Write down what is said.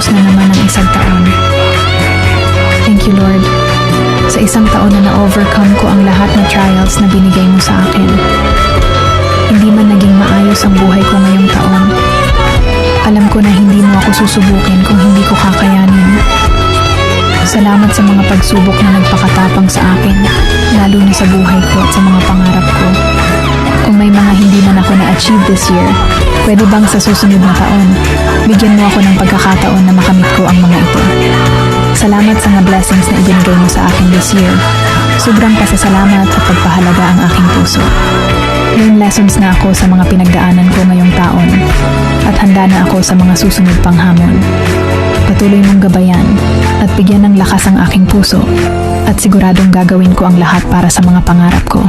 Matapos na naman ang isang taon. Thank you, Lord. Sa isang taon na na-overcome ko ang lahat na trials na binigay mo sa akin. Hindi man naging maayos ang buhay ko ngayong taon. Alam ko na hindi mo ako susubukin kung hindi ko kakayanin. Salamat sa mga pagsubok na nagpakatapang sa akin, lalo na sa buhay ko at sa mga pangarap ko. Kung may mga hindi man ako na-achieve this year, pwede bang sa susunod na taon, bigyan mo ako ng pagkakataon na makamit ko ang mga ito. Salamat sa mga blessings na ibinigay mo sa akin this year. Sobrang pasasalamat at pagpahalaga ang aking puso. Learn lessons na ako sa mga pinagdaanan ko ngayong taon at handa na ako sa mga susunod pang hamon. Patuloy mong gabayan at bigyan ng lakas ang aking puso at siguradong gagawin ko ang lahat para sa mga pangarap ko.